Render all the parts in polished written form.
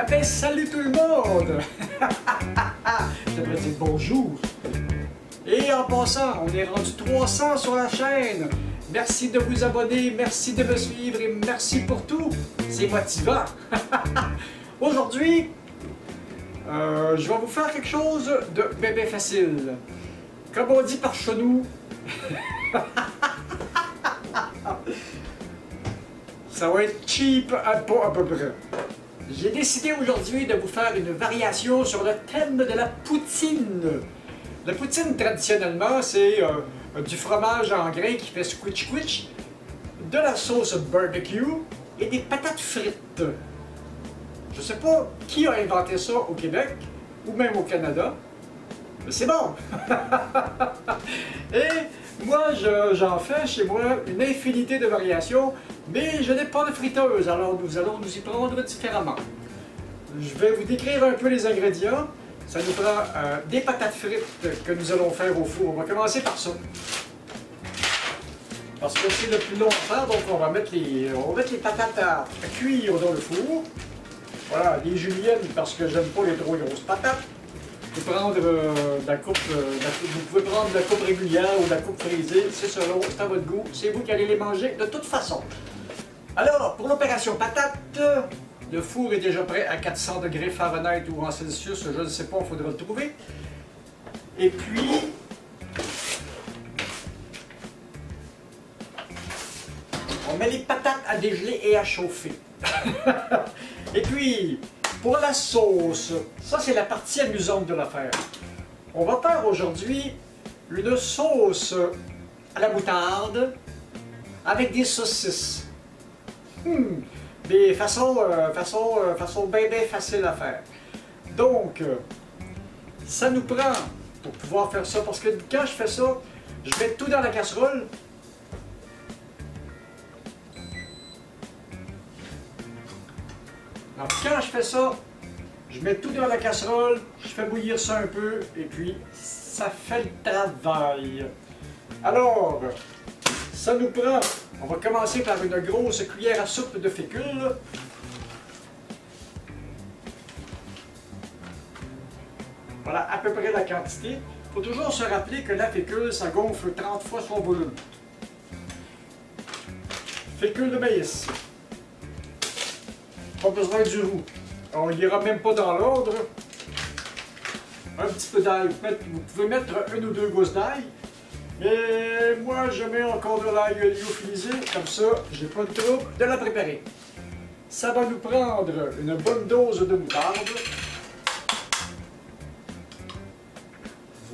Ah ben salut tout le monde! Je devrais dire bonjour. Et en passant, on est rendu 300 sur la chaîne. Merci de vous abonner, merci de me suivre et merci pour tout. C'est motivant. Aujourd'hui, je vais vous faire quelque chose de bébé facile. Comme on dit par chez nous, ça va être cheap à peu près. J'ai décidé aujourd'hui de vous faire une variation sur le thème de la poutine. La poutine, traditionnellement, c'est du fromage en grains qui fait squitch-squitch, de la sauce barbecue et des patates frites. Je sais pas qui a inventé ça au Québec ou même au Canada, mais c'est bon! Et moi, j'en fais chez moi une infinité de variations, mais je n'ai pas de friteuse, alors nous allons nous y prendre différemment. Je vais vous décrire un peu les ingrédients. Ça nous prend des patates frites que nous allons faire au four. On va commencer par ça. Parce que c'est le plus long à faire, donc on va mettre les patates à cuire dans le four. Voilà, des juliennes parce que j'aime pas les trop grosses patates. Vous pouvez prendre vous pouvez prendre de la coupe régulière ou de la coupe frisée, c'est selon, c'est à votre goût, c'est vous qui allez les manger de toute façon. Alors, pour l'opération patate, le four est déjà prêt à 400 degrés Fahrenheit ou en Celsius, je ne sais pas, il faudra le trouver. Et puis, on met les patates à dégeler et à chauffer. Et puis, pour la sauce, ça c'est la partie amusante de l'affaire. On va faire aujourd'hui une sauce à la moutarde avec des saucisses. Des façons bien faciles à faire. Donc, ça nous prend pour pouvoir faire ça, parce que quand je fais ça, je mets tout dans la casserole. Alors, quand je fais ça, je mets tout dans la casserole, je fais bouillir ça un peu, et puis ça fait le travail. Alors, ça nous prend, on va commencer par une grosse cuillère à soupe de fécule. Voilà à peu près la quantité. Il faut toujours se rappeler que la fécule, ça gonfle 30 fois son volume. Fécule de maïs. Pas besoin du roux. On n'ira même pas dans l'ordre. Un petit peu d'ail. Vous pouvez mettre une ou deux gousses d'ail. Et moi, je mets encore de l'ail lyophilisé. Comme ça, j'ai pas le trouble de la préparer. Ça va nous prendre une bonne dose de moutarde.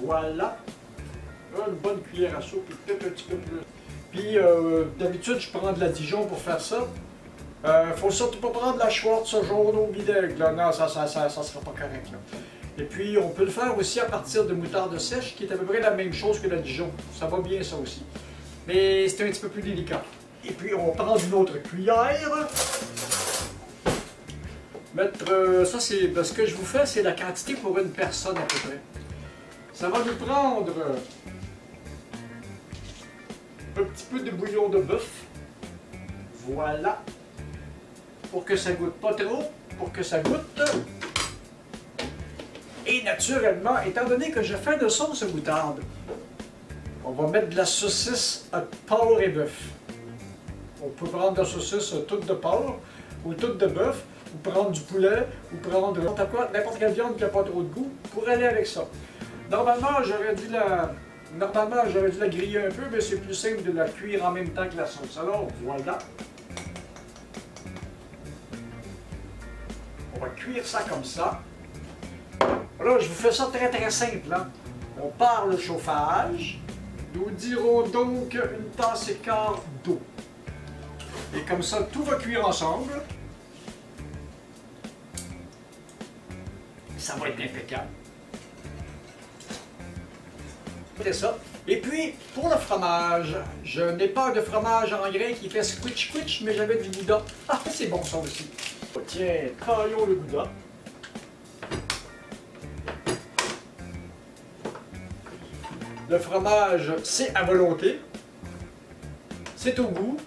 Voilà. Une bonne cuillère à soupe, peut-être un petit peu plus. Puis, d'habitude, je prends de la Dijon pour faire ça. Faut surtout pas prendre la Schwartz jaune au vinaigre, là. Non, ça sera pas correct, là. Et puis, on peut le faire aussi à partir de moutarde sèche, qui est à peu près la même chose que la Dijon. Ça va bien, ça aussi. Mais c'est un petit peu plus délicat. Et puis, on prend une autre cuillère. Mettre, ça, c'est, ce que je vous fais, c'est la quantité pour une personne à peu près. Ça va nous prendre un petit peu de bouillon de bœuf. Voilà. Pour que ça goûte pas trop, pour que ça goûte. Et naturellement, étant donné que je fais de sauce moutarde, on va mettre de la saucisse à porc et bœuf. On peut prendre de la saucisse toute de porc ou toute de bœuf, ou prendre du poulet, ou prendre n'importe quelle viande qui n'a pas trop de goût pour aller avec ça. Normalement, j'aurais dû la griller un peu, mais c'est plus simple de la cuire en même temps que la sauce. Alors, voilà. On va cuire ça comme ça. Voilà, je vous fais ça très simple. Hein? On part le chauffage. Nous dirons donc une tasse et quart d'eau. Et comme ça, tout va cuire ensemble. Ça va être impeccable. C'est ça. Et puis, pour le fromage, je n'ai pas de fromage en grains qui fait squitch-squitch, mais j'avais du gouda. Ah, c'est bon ça aussi. Tiens, taillons le gouda. Le fromage, c'est à volonté. C'est au goût.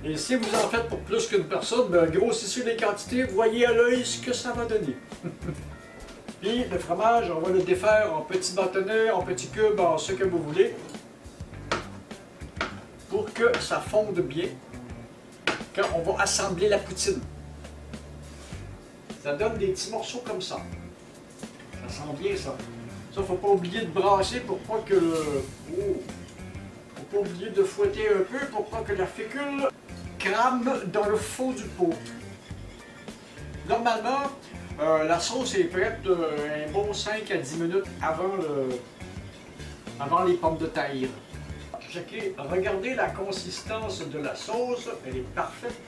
Et si vous en faites pour plus qu'une personne, ben, grossissez les quantités, voyez à l'œil ce que ça va donner. Puis le fromage, on va le défaire en petits bâtonnets, en petits cubes, en ce que vous voulez, pour que ça fonde bien quand on va assembler la poutine. Ça donne des petits morceaux comme ça. Ça sent bien ça. Ça, faut pas oublier de brasser pour pas que le... Oh. Faut pas oublier de fouetter un peu pour pas que la fécule crame dans le fond du pot. Normalement, la sauce est prête un bon 5 à 10 minutes avant les pommes de terre. Checkez, regardez la consistance de la sauce, elle est parfaite.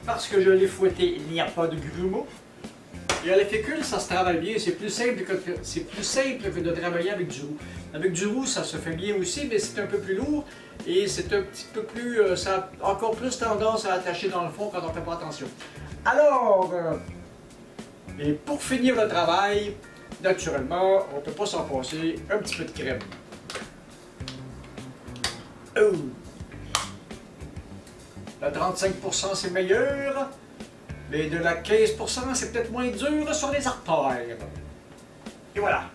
Parce que je l'ai fouetté, il n'y a pas de grumeaux. Et à la fécule, ça se travaille bien, c'est plus simple que de travailler avec du roux. Avec du roux, ça se fait bien aussi, mais c'est un peu plus lourd et c'est un petit peu plus... ça a encore plus tendance à attacher dans le fond quand on ne fait pas attention. Alors, et pour finir le travail, naturellement, on ne peut pas s'en passer, un petit peu de crème. Oh. La 35% c'est meilleur, mais de la 15% c'est peut-être moins dur sur les artères. Et voilà.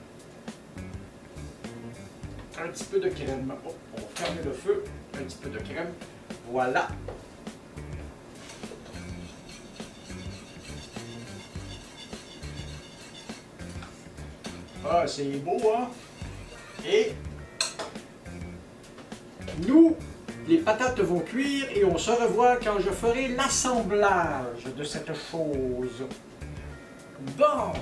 Un petit peu de crème. Oh, on va fermer le feu. Un petit peu de crème. Voilà. Ah, c'est beau, hein? Et nous, les patates vont cuire et on se revoit quand je ferai l'assemblage de cette chose. Bon,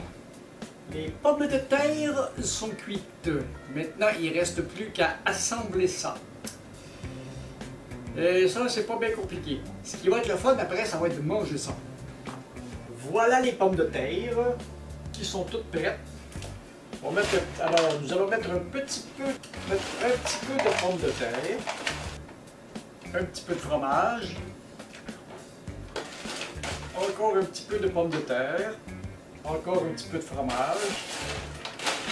les pommes de terre sont cuites. Maintenant, il ne reste plus qu'à assembler ça. Et ça, c'est pas bien compliqué. Ce qui va être le fun après, ça va être de manger ça. Voilà les pommes de terre qui sont toutes prêtes. Alors, nous allons mettre un petit peu de pommes de terre. Un petit peu de fromage, encore un petit peu de pommes de terre, encore un petit peu de fromage,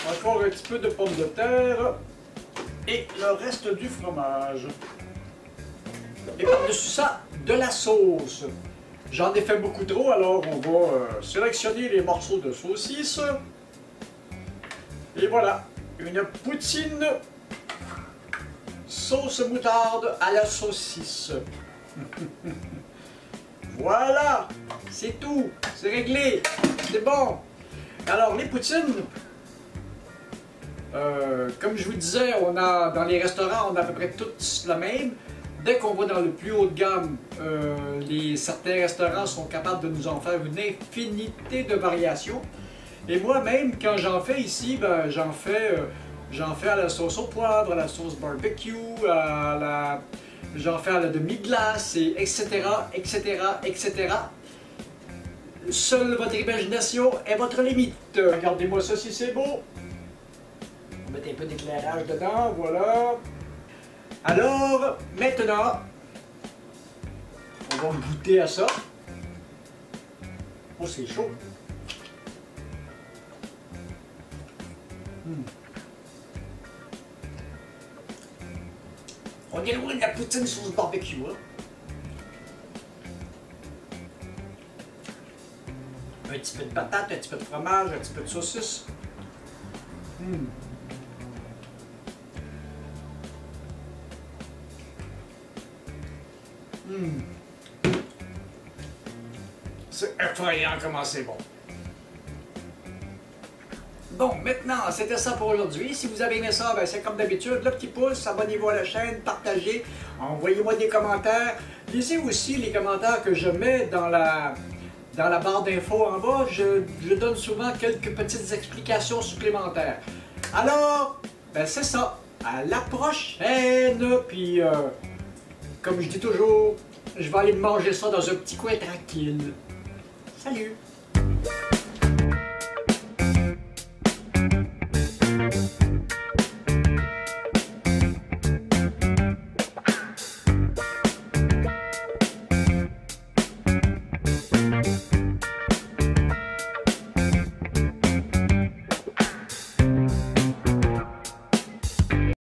encore un petit peu de pommes de terre et le reste du fromage. Et par-dessus ça, de la sauce. J'en ai fait beaucoup trop, alors on va sélectionner les morceaux de saucisse. Et voilà, une poutine sauce moutarde à la saucisse. Voilà, c'est tout, c'est réglé, c'est bon. Alors les poutines, comme je vous disais, on a dans les restaurants, on a à peu près toutes la même. Dès qu'on va dans le plus haut de gamme, certains restaurants sont capables de nous en faire une infinité de variations. Et moi-même, quand j'en fais ici, ben, j'en fais à la sauce au poivre, à la sauce barbecue, j'en fais à la demi-glace, etc., etc., etc. Seule votre imagination est votre limite. Regardez-moi ça si c'est beau. On va mettre un peu d'éclairage dedans, voilà. Alors, maintenant, on va goûter à ça. Oh, c'est chaud. On est loin de la poutine sauce barbecue, hein? Un petit peu de patate, un petit peu de fromage, un petit peu de saucisse. C'est effrayant comment c'est bon. Bon, maintenant, c'était ça pour aujourd'hui. Si vous avez aimé ça, ben, c'est comme d'habitude, le petit pouce, abonnez-vous à la chaîne, partagez, envoyez-moi des commentaires. Lisez aussi les commentaires que je mets dans la barre d'infos en bas. Je donne souvent quelques petites explications supplémentaires. Alors, ben, c'est ça. À la prochaine! Puis, comme je dis toujours, je vais aller manger ça dans un petit coin tranquille. Salut!